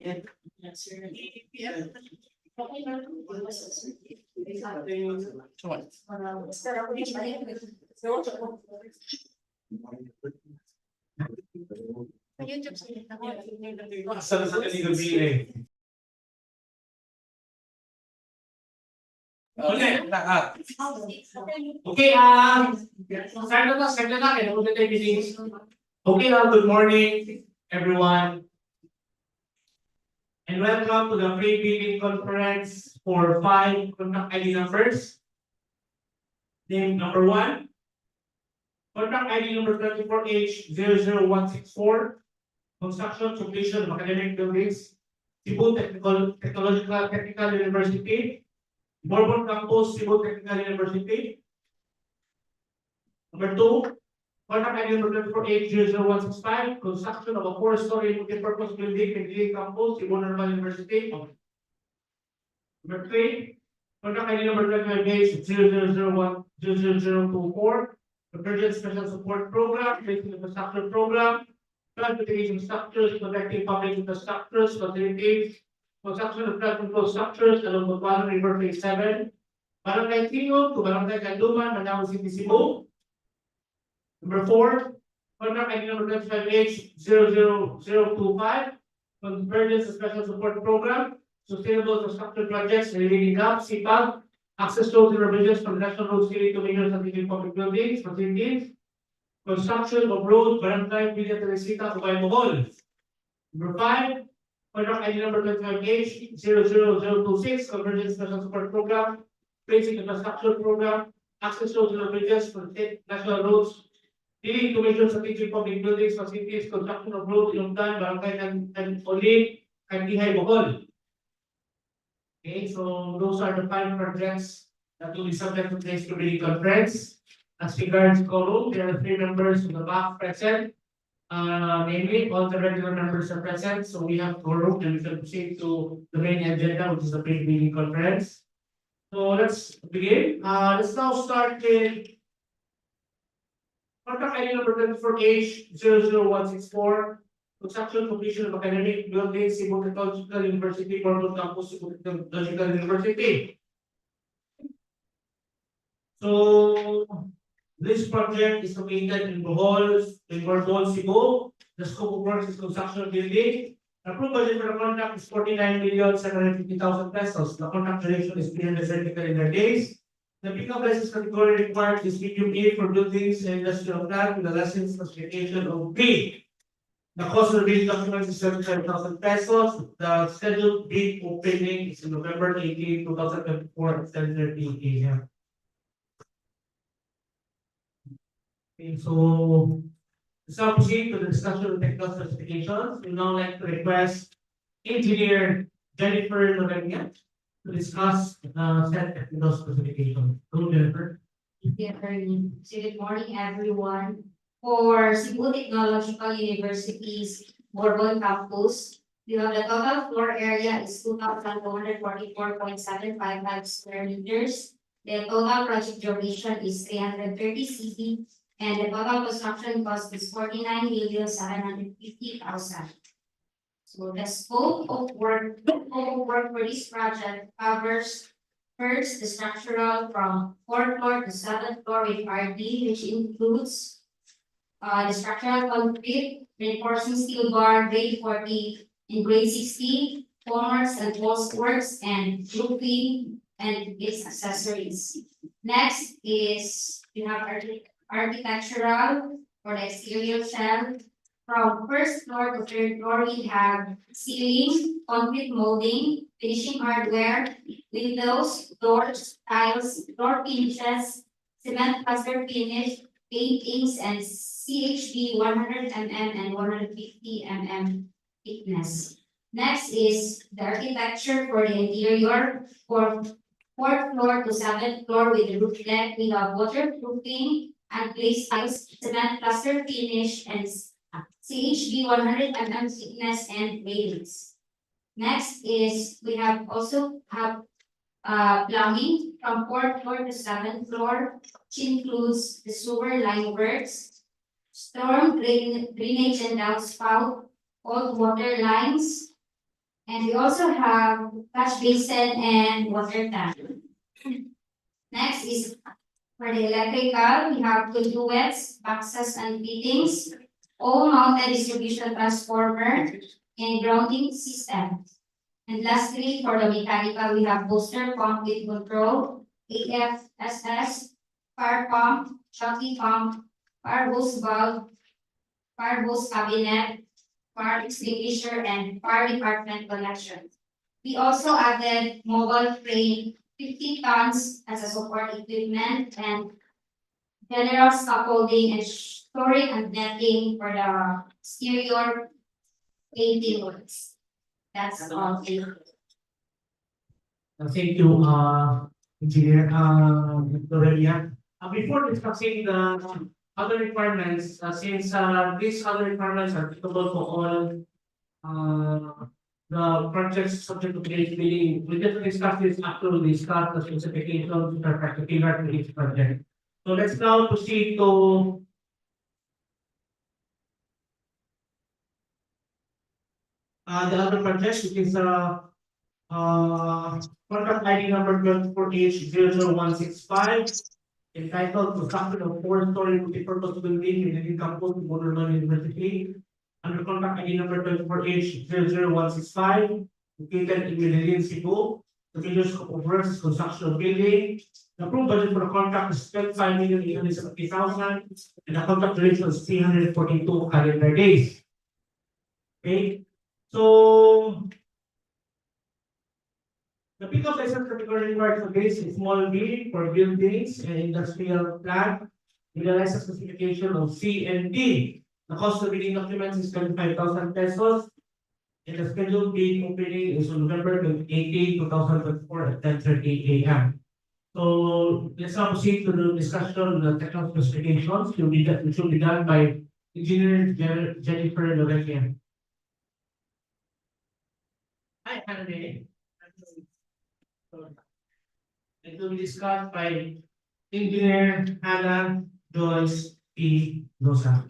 Okay, good morning, everyone, and welcome to the pre-bidding conference for 5 contract ID numbers. Name number 1, contract ID number 24H00164, construction completion of academic buildings, Cebu Technical University, Borbon Campus, Cebu Technical University. Number 2, contract ID number 24H00165, construction of a 4-story multi-purpose building, Medellin Campus, Cebu Normal University. Number 3, contract ID number 25H000100024, Convergence Special Support Program, Basic Infrastructure Program, Flood Mitigation Structures, Protecting Public Infrastructures, Facilities, Construction of Flood Control Structures along Butuanon River Phase 7, Barangay Tingub to Barangay Canduman, Mandaue City, Cebu. Number 4, contract ID number 25H00025, Convergence Special Support Program, Sustainable Infrastructure Projects, Alleviating, SIPAG, Access Roads and Bridges from National Roads leading to major strategic public buildings, facilities, construction of road, Barangay, Teresita, Ubay, Bohol. Number 5, contract ID number 25H00026, Convergence Special Support Program, Basic Infrastructure Program, Access Roads and Bridges from National Roads leading to major strategic public buildings, facilities, construction of road, Ilongdan, Barangay, and Oli, and Bohol. Okay, so those are the 5 projects that will be subject to today's committee conference. As regards quorum, there are 3 members in the back present. Namely, all the regular members are present, so we have quorum and we can proceed to the main agenda, which is the pre-meeting conference. So let's begin. Let's now start with contract ID number 24H00164, construction completion of academic buildings, Cebu Technical University, Borbon Campus, Cebu Technical University. So this project is located in Bohol, Cebu. The scope of work is construction building. Approved budget for the contract is 49,750,000 pesos. The contract duration is 330 calendar days. The pickup license category required is medium A for buildings and industrial plant with a license classification of B. The cost of the bidding documents is 75,000 pesos. The scheduled bid opening is in November 18, 2024 at 10:30 a.m. Okay, so let's now proceed to the discussion of technical specifications. We now like to request Engineer Jennifer Lorenzo to discuss said technical specifications. Hello, Jennifer. So good morning, everyone. For Cebu Technological University's Borbon campus, we have the total floor area is 2,244.755 square meters. The total project duration is 330 CP, and the total construction cost is 49,750,000. So the scope of work for this project covers first the structural from 4th floor to 7th floor with RD, which includes the structural concrete, reinforcing steel bar, grade 40 and grade 60, formworks and post works, and roofing and its accessories. Next is we have architectural for the exterior shell. From 1st floor to 3rd floor, we have ceiling, concrete molding, finishing hardware, windows, doors, tiles, door finishes, cement plaster finish, paintings, and CHB 100 mm and 150 mm thickness. Next is the architecture for the interior for 4th floor to 7th floor with the roof deck with a waterproofing and glaze tiles, cement plaster finish, and CHB 100 mm thickness and railings. Next is we have plumbing from 4th floor to 7th floor, which includes the sewer line works, storm drainage and downspout, cold water lines, And we also have catch basin and water tank. Next is for the electrical, we have conduits, boxes and fittings, all mounted distribution transformer, and grounding system. And lastly, for the mechanical, we have booster pump with control, AFSS, fire pump, jockey pump, fire hose valve, fire hose cabinet, fire extinguisher, and fire department connection. We also added mobile crane, 50 tons as a support equipment, and general scaffolding and storing and netting for the exterior painting works. That's all. Thank you. Thank you, Engineer, Dorelia. Before discussing the other requirements, since these other requirements are applicable to all the projects subject to PHP, we just discuss this after we discuss the specifications which are particular to each project. So let's now proceed to the other project, which is contract ID number 24H00165, entitled Construction of Four-Story Multipurpose Building in the campus of Borbon University. Under contract ID number 24H00165, located in Medellin, Cebu. The major scope of works is construction of building. The approved budget for the contract is 25,870,000, and the contract duration is 342 calendar days. Okay, so the pickup license category required for this is small B for buildings and industrial plant with a license classification of C and D. The cost of reading documents is 25,000 pesos. And the scheduled date opening is on November 18, 2024 at 10:30 a.m. So let's now proceed to the discussion of the technical specifications. It should be done by Engineer Jennifer Lorelia. Hi, Henry. It will be discussed by Engineer Hannah Joyce P. Rosa.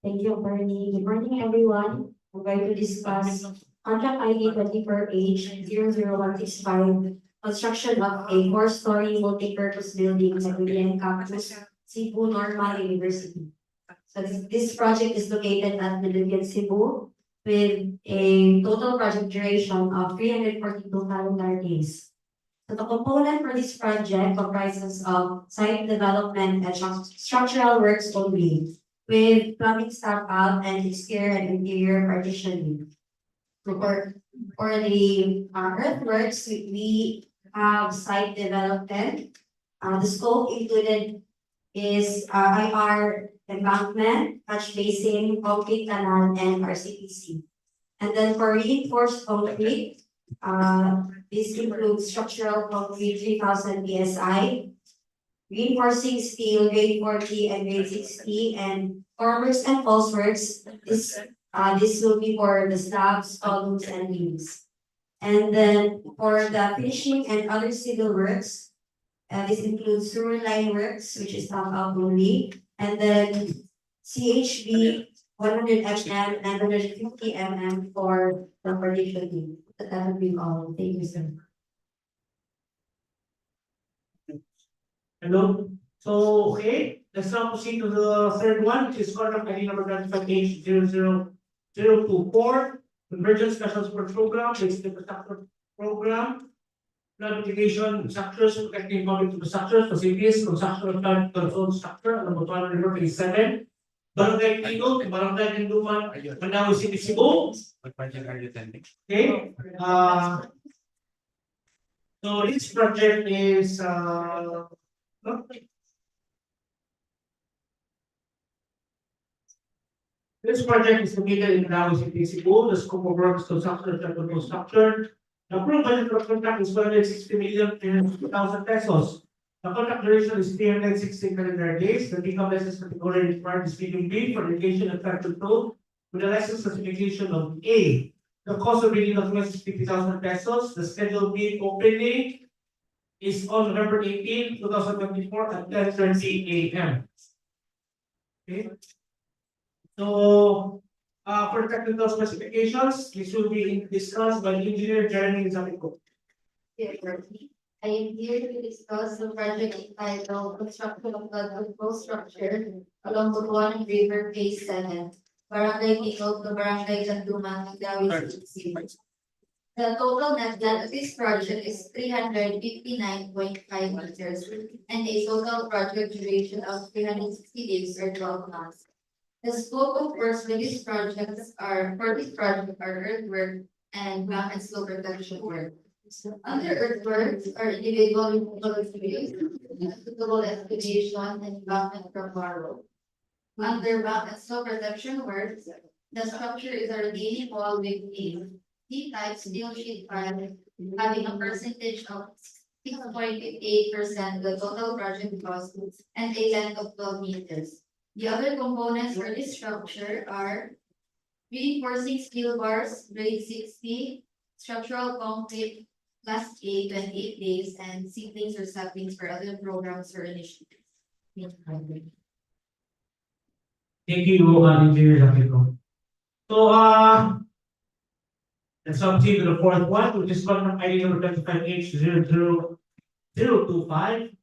Thank you, Bernie. Good morning, everyone. I'm going to discuss contract ID 24H00165, construction of a four-story multi-purpose building at Medellin campus, Cebu Normal University. So this project is located at Medellin, Cebu, with a total project duration of 342 calendar days. So the component for this project comprises of site development and structural works only, with plumbing step out and exterior and interior partitioning. So for the earthworks, we have site development. The scope included is IR embankment, catch basin, concrete canal, and RCPC. And then for reinforced concrete, this includes structural concrete 3000 PSI, reinforcing steel grade 40 and grade 60, and formworks and false works. This will be for the slabs, columns, and beams. And then for the finishing and other civil works, this includes sewer line works, which is top out only, and then CHB 100 mm, 950 mm for the partitioning. That would be all. Thank you, sir. Hello. So, okay, let's now proceed to the third one, which is contract ID number 25H00024, Convergence Special Support Program, Basic Infrastructure Program, Flood mitigation structures, protecting public infrastructures, facilities, construction of flood control structure, on the Butuanon River Phase 7, Barangay Tingub, Barangay Canduman, Mandaue City, Cebu. What project are you attending? Okay, so this project is, this project is located in Mandaue City, Cebu. The scope of work is construction of technical structure. The approved budget for the contract is 160,350,000 pesos. The contract duration is 360 calendar days. The income license category required is medium B for education and traffic control with a license classification of A. The cost of reading documents is 50,000 pesos. The scheduled bid opening is on November 18, 2024 at 10:30 a.m. Okay. So For technical specifications, this will be discussed by engineer Jeremy Zapico. I am here to discuss the project entitled Construction of Flood Control Structure along Butuanon River Phase 7, Barangay Tingub to Barangay Canduman, Mandaue, Cebu. The total net plan of this project is 359.5 meters and a total project duration of 360 days or 12 months. The scope of works for this project are earthwork and ground and slope protection work. Under earthworks are individual removal excavations, suitable excavation and embankment from borrow. Under ground and slope protection works, the structure is a retaining wall with a D-type steel sheet pile having a percentage of 6.58% of the total project cost and a length of 12 meters. The other components for this structure are reinforcing steel bars, grade 60, structural concrete, class A, 28 days, and seedlings or saplings for other programs or initiatives. Thank you, engineer Zapico. So, let's proceed to the fourth one, which is contract ID number 25H00025.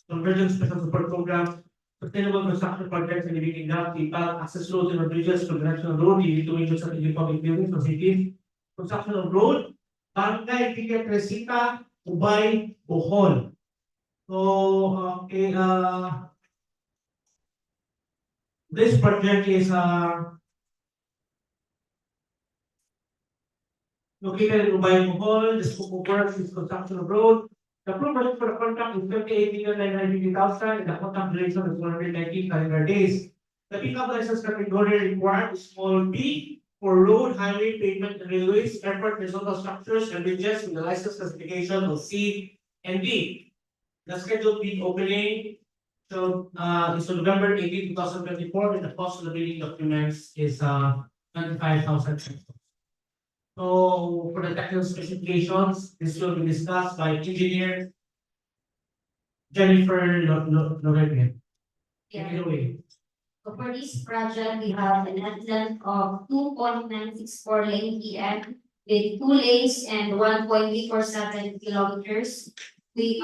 Convergence Special Support Program, Sustainable Construction Projects and Alleviating, SIPAG, access roads and bridges to the national road, Developing strategic public buildings for cities, construction of road, Barangay, Teresita, Ubay, Bohol. So, this project is located in Ubay, Bohol. The scope of work is construction of road. The approval for the contract is 58,950,000 and the contract duration is 119 calendar days. The pickup license category required is small B for road, highway, pavement, and railways, airport, horizontal structures, and bridges with the license classification of C and D. The scheduled bid opening is on November 18, 2024, and the cost of the bidding documents is 25,000. So for the technical specifications, this will be discussed by engineer Jennifer Lorebian. Take it away. So for this project, we have a net length of 2.964 lane PM with 2 lanes and 1.347 kilometers. The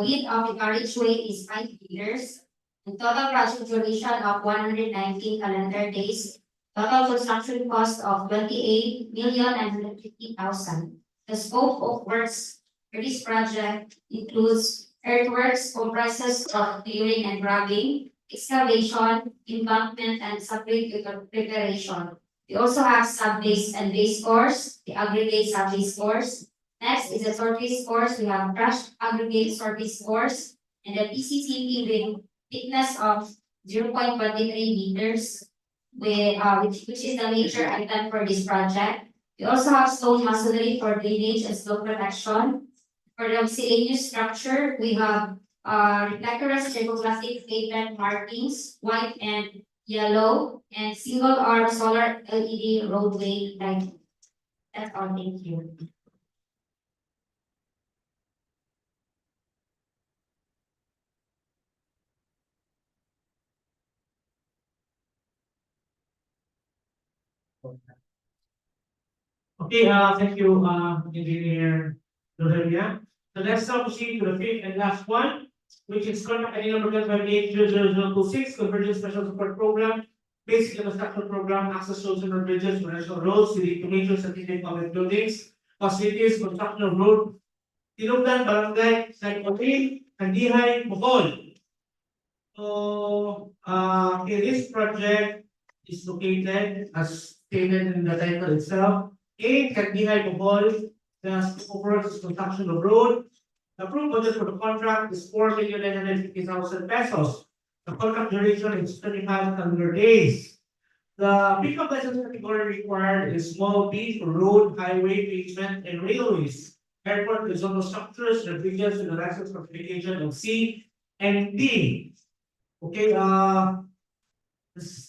width of the carriageway is 5 meters. The total project duration of 119 calendar days. Total construction cost of 28,950,000. The scope of works for this project includes earthworks comprises of clearing and grubbing, excavation, embankment, and subgrade preparation. We also have sub-base and base course, the aggregate sub-base course. Next is the surface course. We have crushed aggregate surface course and the PCCP with thickness of 0.23 meters, which is the major item for this project. We also have stone masonry for drainage and slope protection. For the miscellaneous structure, we have reflectorless thermoplastic pavement markings, white and yellow, and single arm solar LED roadway lighting. That's all. Thank you. Okay, thank you, engineer Lorelia. So let's now proceed to the fifth and last one, which is contract ID number 25H00026, Convergence Special Support Program, Basic Infrastructure Program, access roads and bridges, national roads, city to major strategic public buildings, facilities, construction of road, Tingub, Barangay, SIPAG, Candihay, Bohol. So, this project is located as stated in the title itself. A, Candihay, Bohol, the scope of work is construction of road. The approved budget for the contract is 4,950,000 pesos. The contract duration is 25 calendar days. The pickup license category required is small B for road, highway, pavement, and railways. Airport, horizontal structures, and bridges with the license classification of C and D. Okay,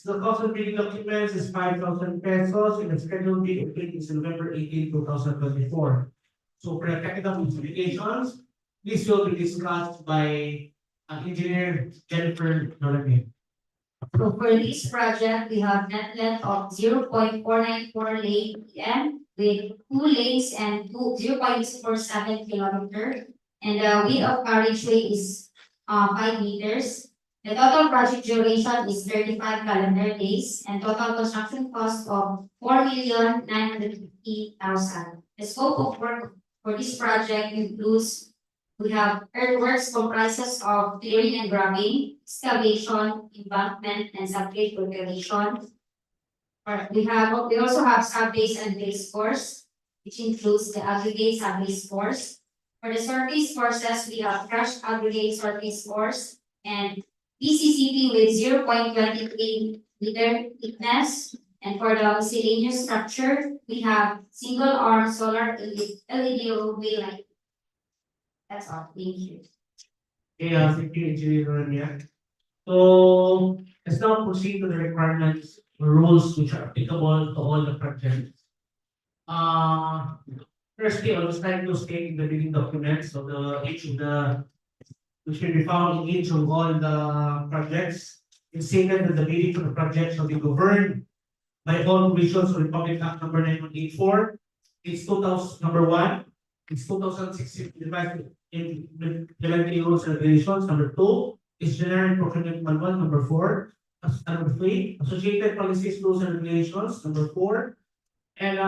the cost of bidding documents is 5,000 pesos and the scheduled bid opening is November 18, 2024. So for the technical specifications, this will be discussed by engineer Jennifer Lorebian. So for this project, we have net length of 0.494 lane PM with 2 lanes and 0.47 kilometer. And the width of carriageway is 5 meters. The total project duration is 35 calendar days and total construction cost of 4,950,000. The scope of work for this project includes we have earthworks comprises of clearing and grubbing, excavation, embankment, and subgrade preparation. We also have subbase and base course, which includes the aggregate subbase course. For the surface courses, we have crushed aggregate surface course and PCCP with 0.23 meter thickness. And for the miscellaneous structure, we have single arm solar LED roadway light. That's all, thank you. Okay, thank you, Engineer Rania. So let's now proceed to the requirements or rules which are applicable to all the projects. Firstly, I was trying to state in the bidding documents of each of the which will be found in each of all the projects. It's stated that the bidding for the project shall be governed by all provisions of Republic Act number 9184. It's 2000 number 1. It's 2016 implementing rules and regulations. Number 2 is General Procurement Manual. Number 4. Number 3, associated policies, rules and regulations. Number 4, and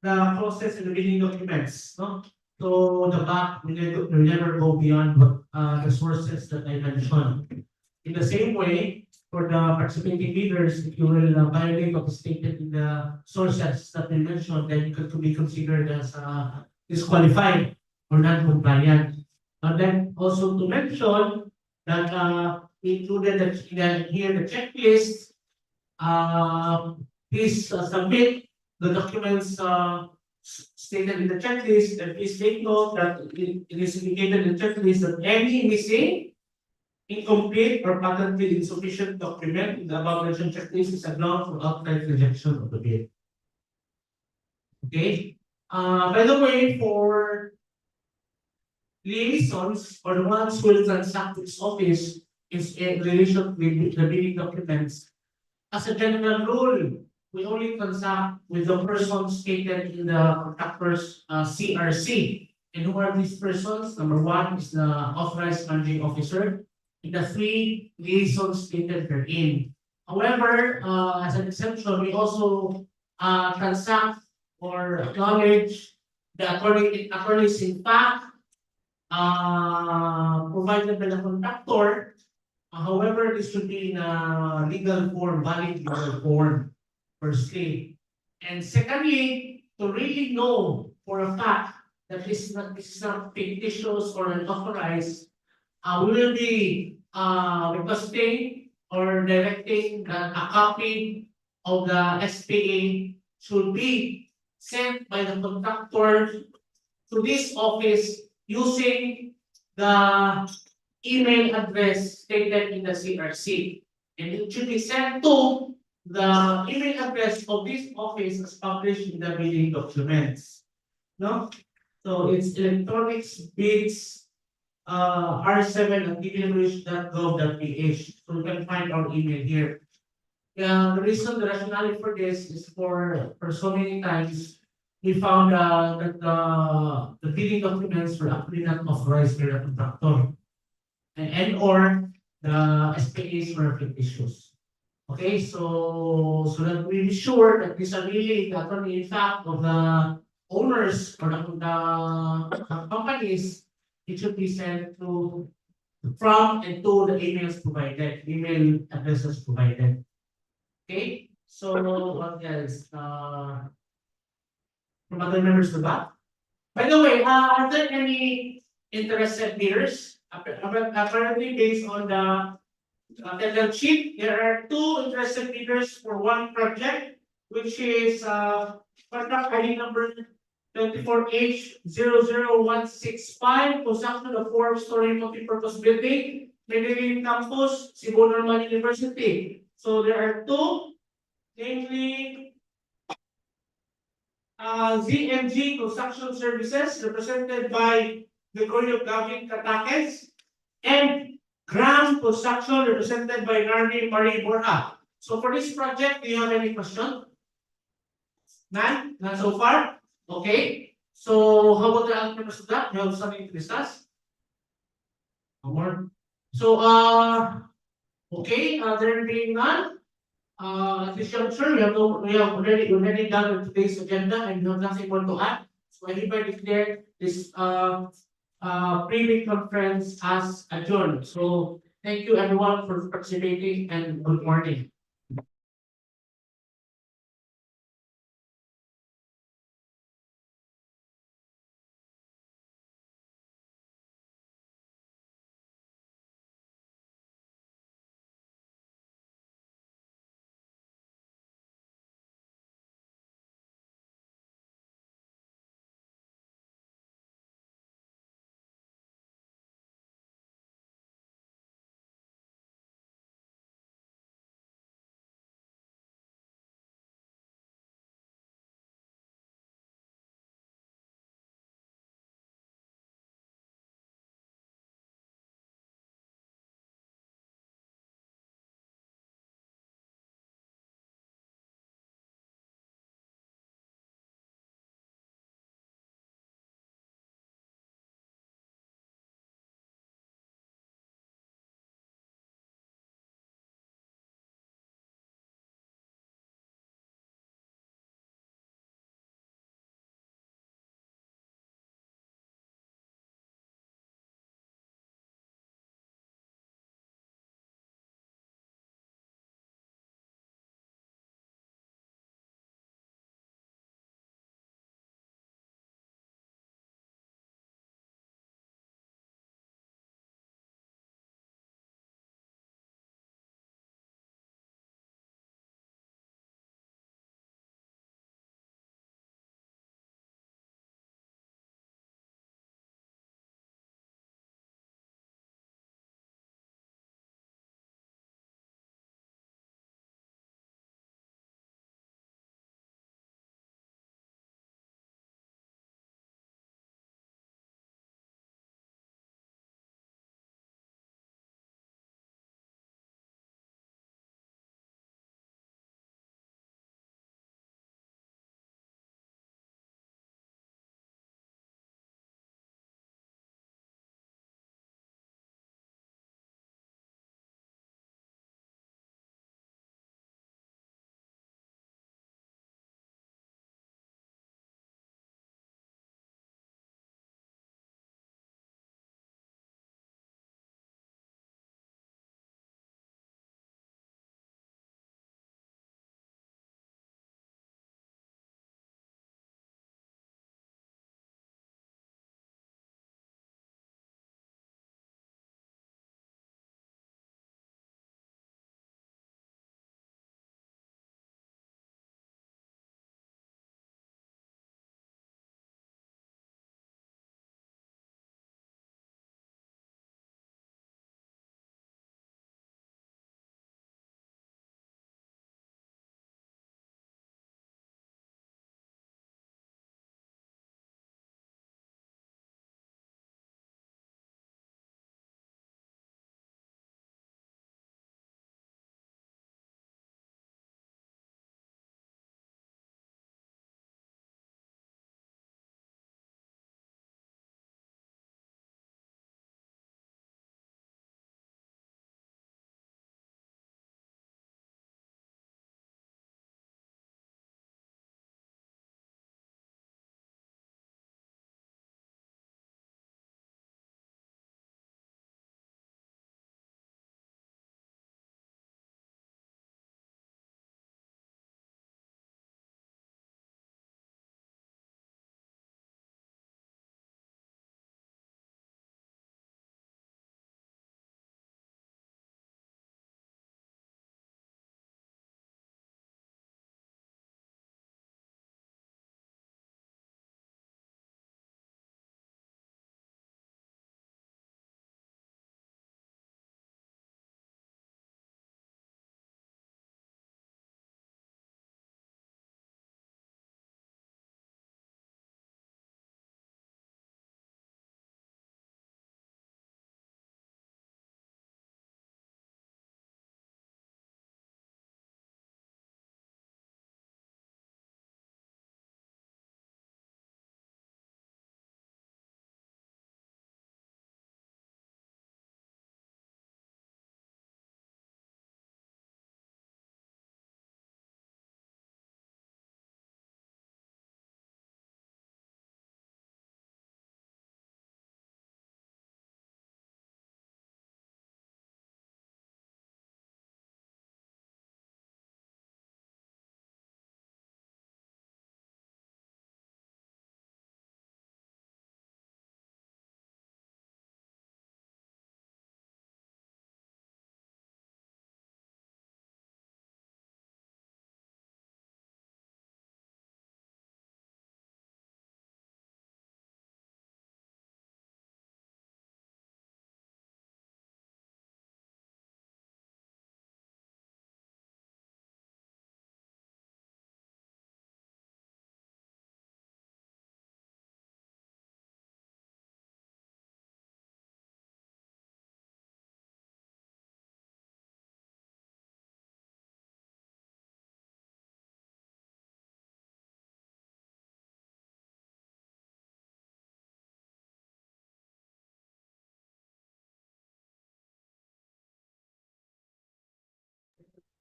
the process and the bidding documents. No? So the back we never go beyond what the sources that I mentioned. In the same way, for the participating bidders, if you will violate what is stated in the sources that I mentioned, then you could be considered as disqualified or non-compliant. And then also to mention that included here the checklist. Please submit the documents stated in the checklist, and please take note that it is indicated in the checklist that any missing, incomplete, or patently insufficient document in the above mentioned checklist is a ground for outright rejection of the bid. Okay. By the way, for liaisons or the ones who will transact this office in relation with the bidding documents, as a general rule, we only transact with the persons stated in the contractor's CRC. And who are these persons? Number 1 is the authorized managing officer. And the 3 liaisons stated therein. However, as an exception, we also transact or acknowledge the attorneys in fact provided by the contractor. However, this should be in a legal form, valid legal form, firstly. And secondly, to really know for a fact that this is not fictitious or unauthorized, we will be requesting or directing that a copy of the SPA should be sent by the contractor to this office using the email address stated in the CRC. And it should be sent to the email address of this office as published in the bidding documents. No? So it's electronics bids r7@dpwh.gov.ph. So you can find our email here. The reason, the rationale for this is for so many times we found that the bidding documents were actually not authorized by the contractor, and or the SPAs were fictitious. Okay, so that we be sure that these are really the attorney in fact of the owners or the companies, it should be sent to from and to the emails provided, email addresses provided. Okay, so what else? From other members of the back. By the way, are there any interested bidders? Apparently, based on the tender sheet, there are 2 interested bidders for 1 project, which is contract ID number 24H00165, construction of 4-story multi-purpose building, Medellin campus, Cebu Normal University. So there are 2, namely ZMG Construction Services, represented by Gregorio Gavin Katakes, and Grand Construction represented by Narni Marie Borja. So for this project, do you have any question? None? None so far? Okay. So how about the other members of that? You have something to discuss? No more? So, okay, there being none, at this juncture, we have already done with today's agenda and we have nothing more to add. So I hereby declare this, pre-meeting conference as adjourned. So thank you everyone for participating and good morning.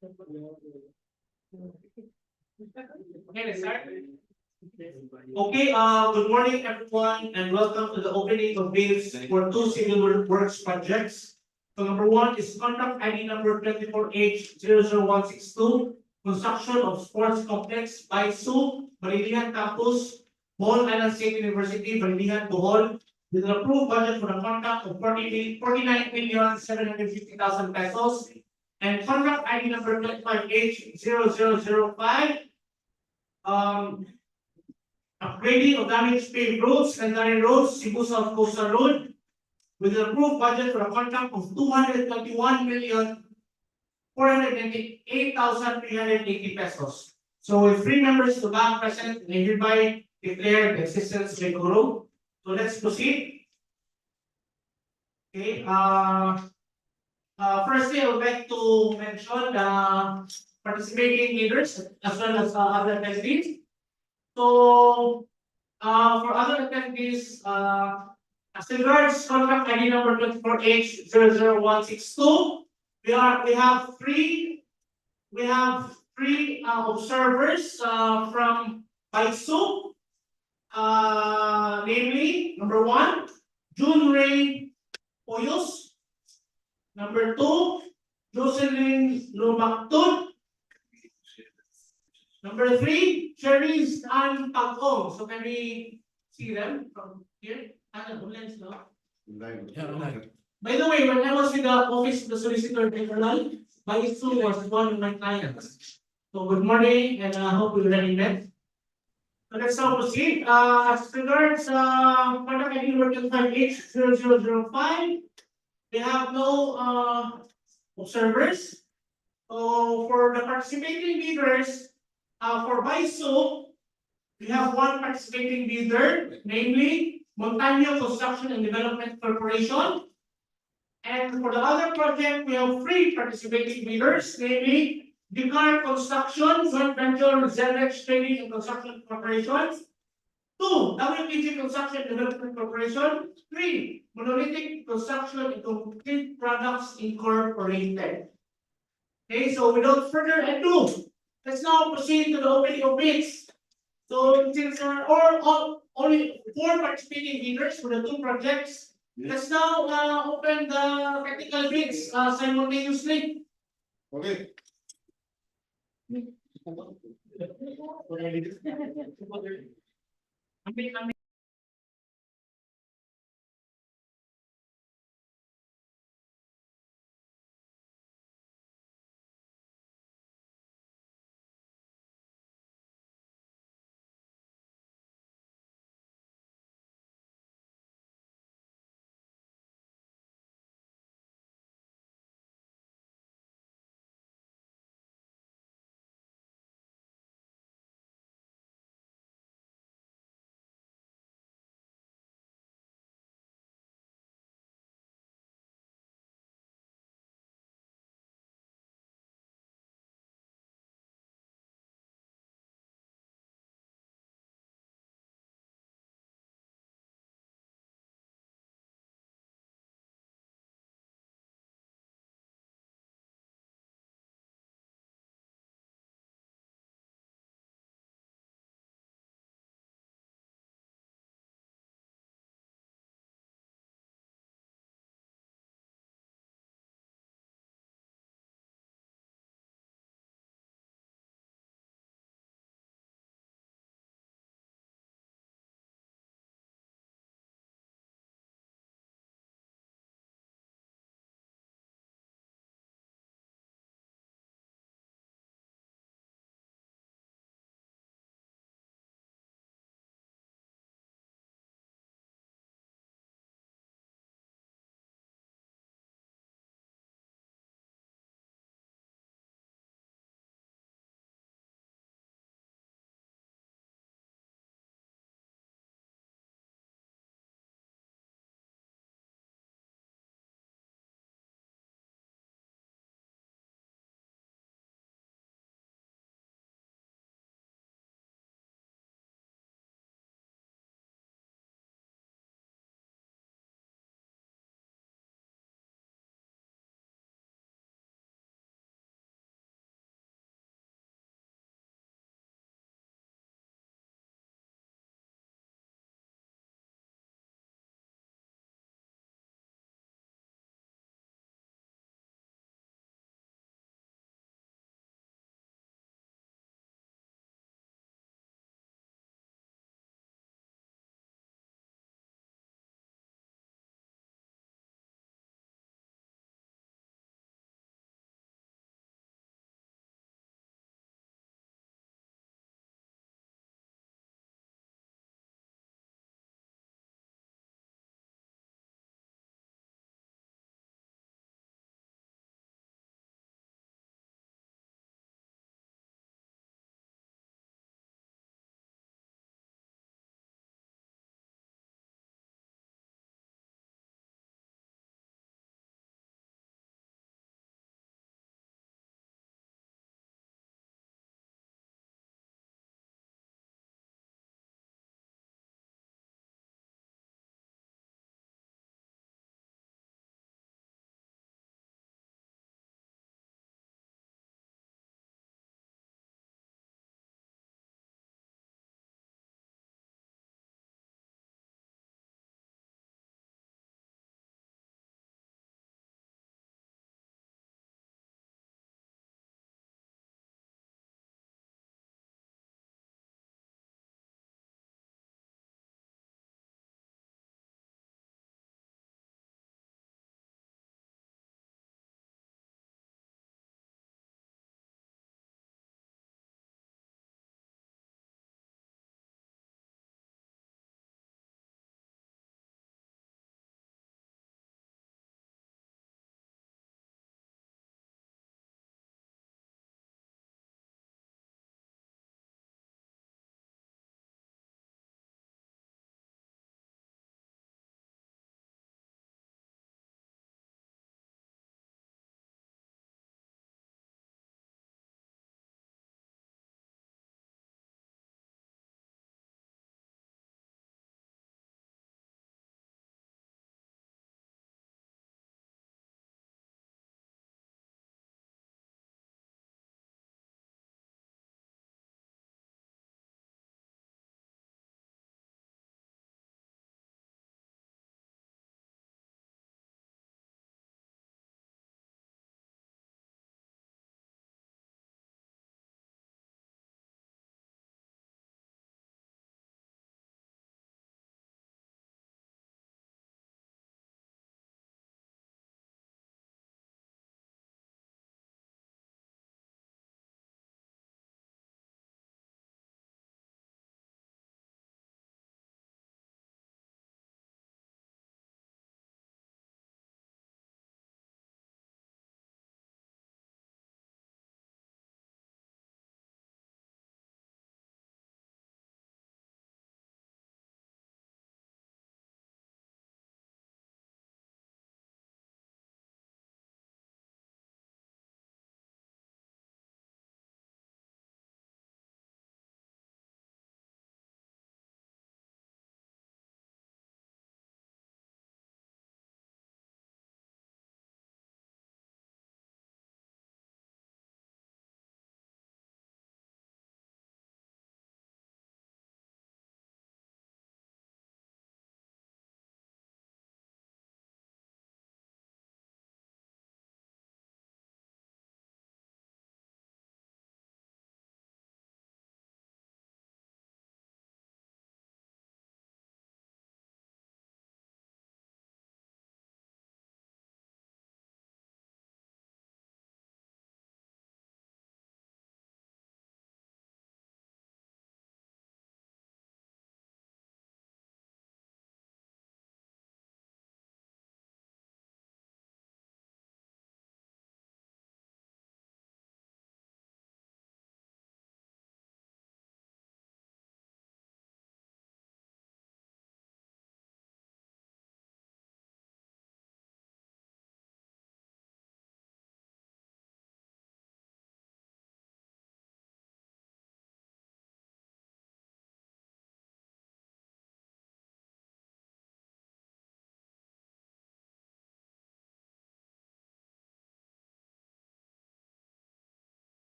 Okay, let's start. Okay, good morning everyone and welcome to the opening of bids for two civil works projects. So number one is contract ID number 24H00162, construction of sports complex by VII, Mandaue Campus, Bohol Island State University, Mandaue, Bohol, with an approved budget for the contract of 49,750,000 pesos. And contract ID number 25H0005, upgrading of damaged paved roads, Canduman roads, Cebu South Coastal Road, with an approved budget for a contract of 221,498,380 pesos. So with three members to back present, I hereby declare the existence of a quorum. So let's proceed. Okay, firstly, I would like to mention the participating leaders as well as other attendees. So, for other attendees, as regards contract ID number 24H00162, we have three observers from VII, namely number one, June Ray Oyos, number two, Jocelyn Lumactud, number three, Cherise and Pagong. So can we see them from here? No? By the way, when I was in the office of the Solicitor General, VII was one of my clients. So good morning and I hope we already met. So let's now proceed. As regards contract ID number 25H0005, they have no observers. So for the participating bidders, for VISO, we have one participating bidder, namely Montaño Construction and Development Corporation. And for the other project, we have three participating bidders, namely Dicar Construction, Joint Venture, Zerex Trading and Construction Corporation. Two, WPG Construction and Development Corporation. Three, Monolithic Construction and Complete Products Incorporated. Okay, so without further ado, let's now proceed to the opening of bids. So since there are only four participating bidders for the two projects, let's now open the technical bids simultaneously. Okay.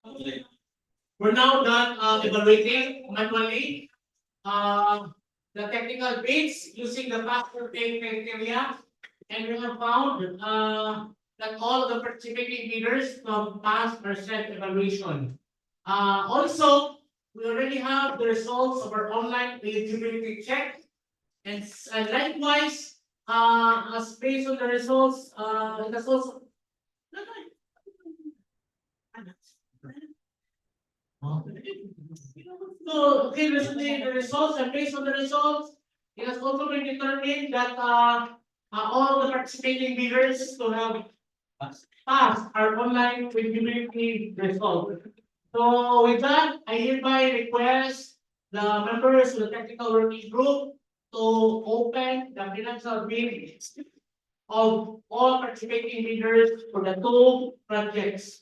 Okay. We're now done evaluating manually the technical bids using the factor pay criteria. And we have found that all the participating bidders have passed our set evaluation. Also, we already have the results of our online eligibility check. And likewise, as based on the results, it has also. So, okay, recently the results, and based on the results, it has also been determined that all the participating bidders to have passed our online eligibility result. So with that, I hereby request the members of the technical working group to open the financial bids of all participating bidders for the two projects.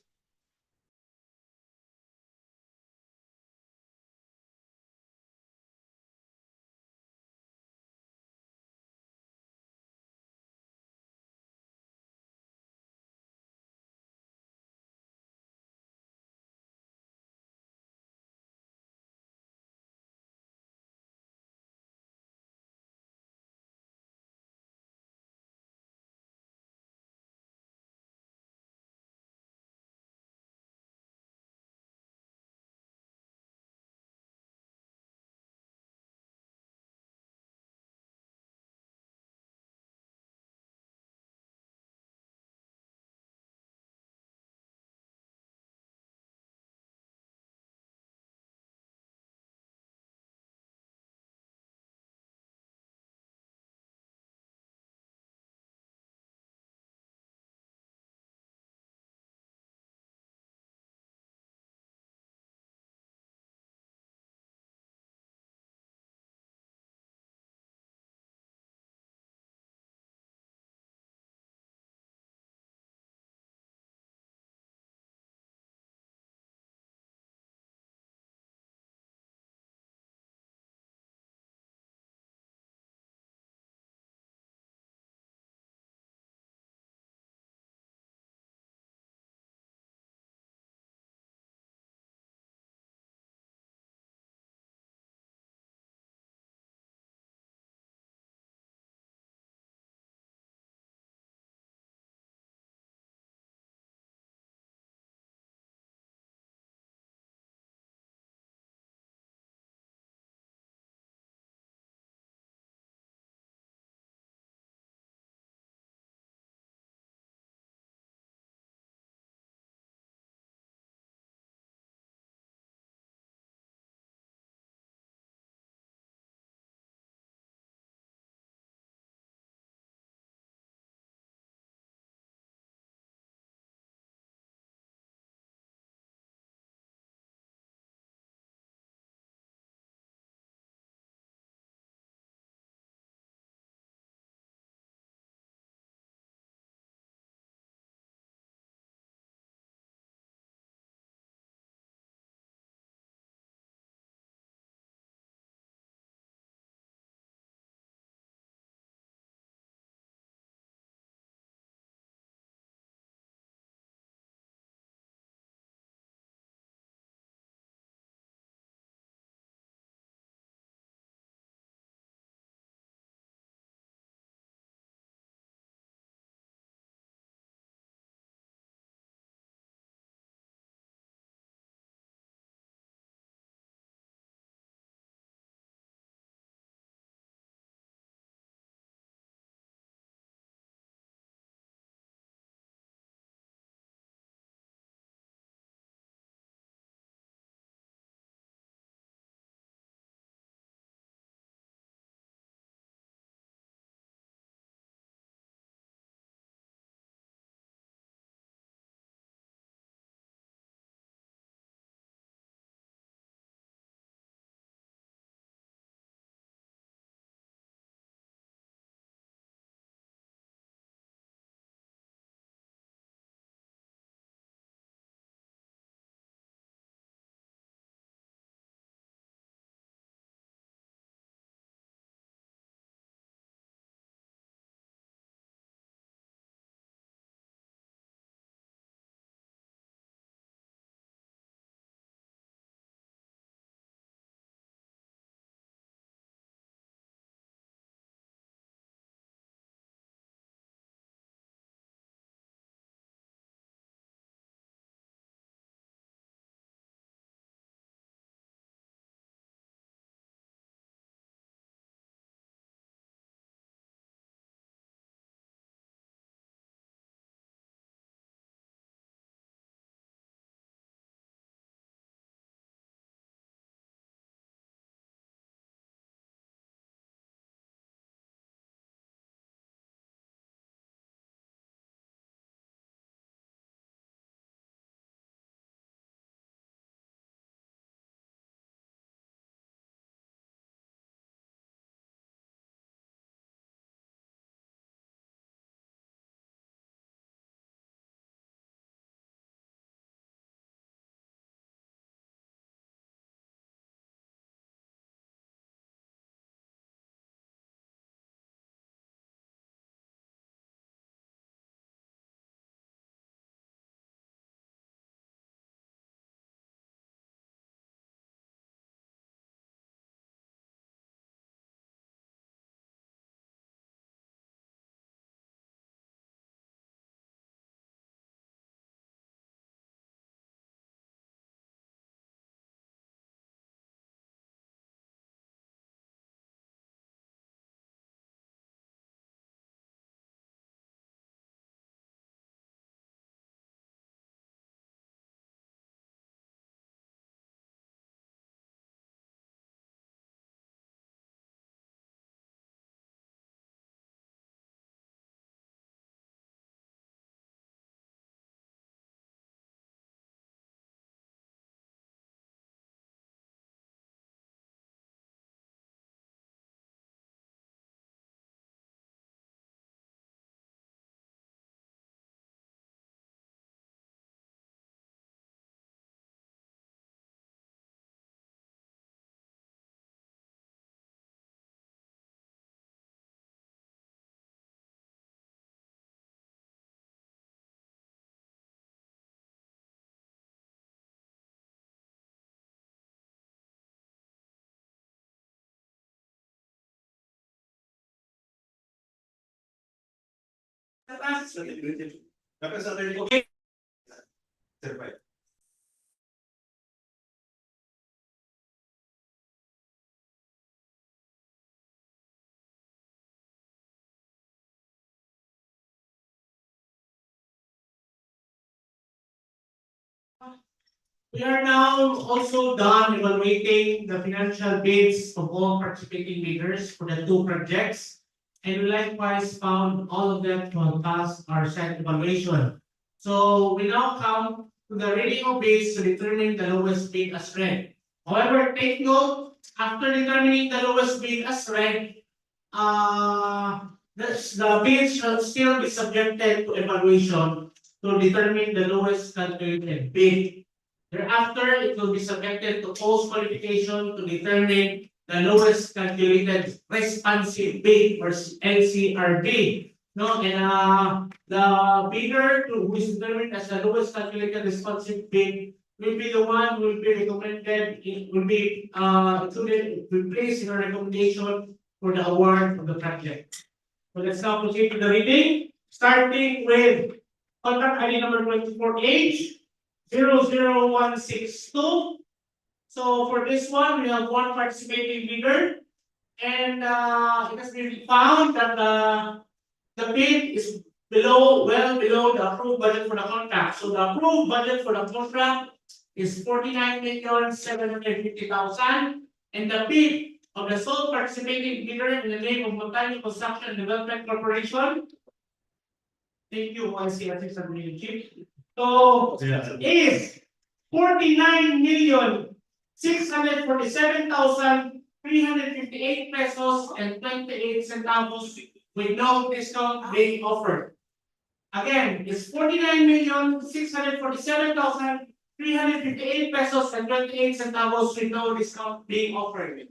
Okay. We are now also done evaluating the financial bids of all participating bidders for the two projects. And we likewise found all of them to have passed our set evaluation. So we now come to the reading of bids to determine the lowest bid as read. However, take note, after determining the lowest bid as read, the bids shall still be subjected to evaluation to determine the lowest calculated bid. Thereafter, it will be subjected to post qualification to determine the lowest calculated responsive bid or LCRB. No, and the bidder who is determined as the lowest calculated responsive bid will be the one who will be recommended, it will be included, will place in a recommendation for the award of the project. So let's now proceed to the reading, starting with contract ID number 24H 00162. So for this one, we have one participating bidder, and it has been found that the bid is well below the approved budget for the contract. So the approved budget for the contract is 49,750,000, and the bid of the sole participating bidder in the name of Mandaue Construction and Development Corporation. Thank you, YC Assistant Mayor Chief. So is 49,647,358 pesos and 28 centavos with no discount being offered. Again, it's 49,647,358 pesos and 28 centavos with no discount being offered.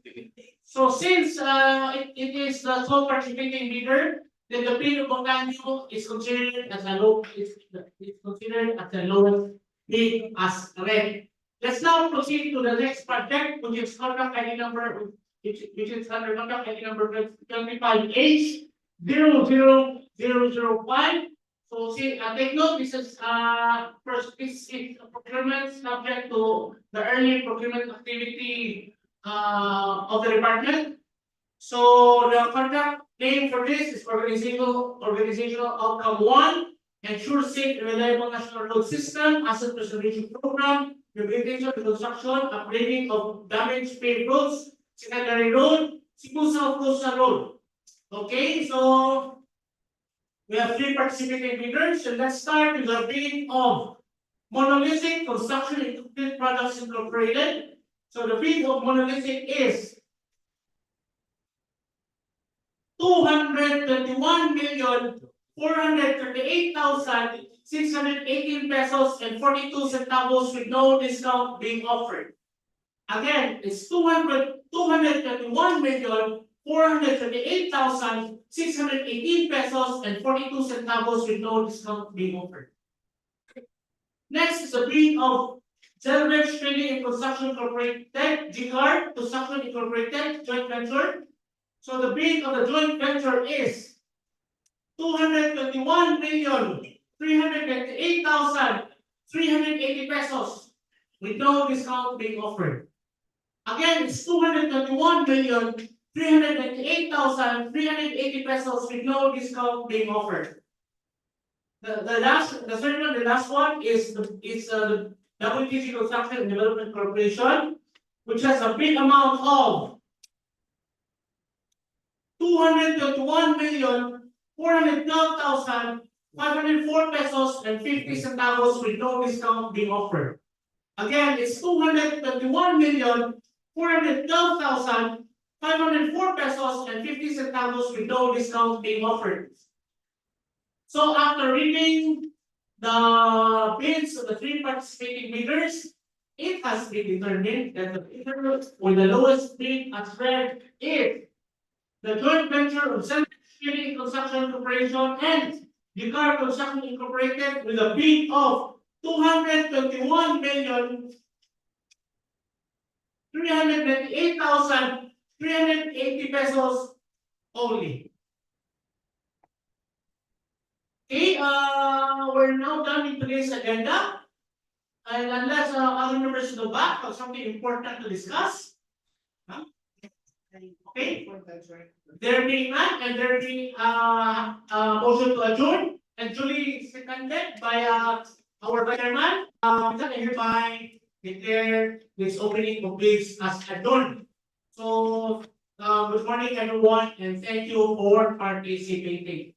So since it is the sole participating bidder, then the bid of Mandaue is considered as a lowest bid as read. Let's now proceed to the next project, which is contract ID number, which is under contract ID number 25H 00005. So see, take note, this is first this is procurement subject to the early procurement activity of the department. So the contract name for this is organizational outcome 1, ensure safe and reliable national road system, asset preservation program, rehabilitation, construction, upgrading of damaged paved roads, secondary road, Cebu South Coastal Road. Okay, so we have 3 participating bidders, and let's start with the bidding of Monolithic Construction and Concrete Products Incorporated. So the bid of Monolithic is 221,438,618 pesos and 42 centavos with no discount being offered. Again, it's 221,438,618 pesos and 42 centavos with no discount being offered. Next is the bid of Zelvex Trading and Construction Incorporated, GCAR Construction Incorporated joint venture. So the bid of the joint venture is 221,398,380 pesos with no discount being offered. Again, it's 221,398,380 pesos with no discount being offered. The last one is the WTC Construction and Development Corporation, which has a bid amount of 221,412,504 pesos and 50 centavos with no discount being offered. Again, it's 221,412,504 pesos and 50 centavos with no discount being offered. So after reading the bids of the 3 participating bidders, it has been determined that the bidder with the lowest bid as read is the joint venture of Self-Sustaining Construction Corporation and GCAR Construction Incorporated with a bid of 221,398,380 pesos only. Okay, we're now done with today's agenda. And unless other members in the back have something important to discuss. Huh? Okay, there being none, and there being motion to adjourn, and duly seconded by our vice chairman, that I hereby declare this opening of bids as adjourned. So, good morning everyone, and thank you for participating.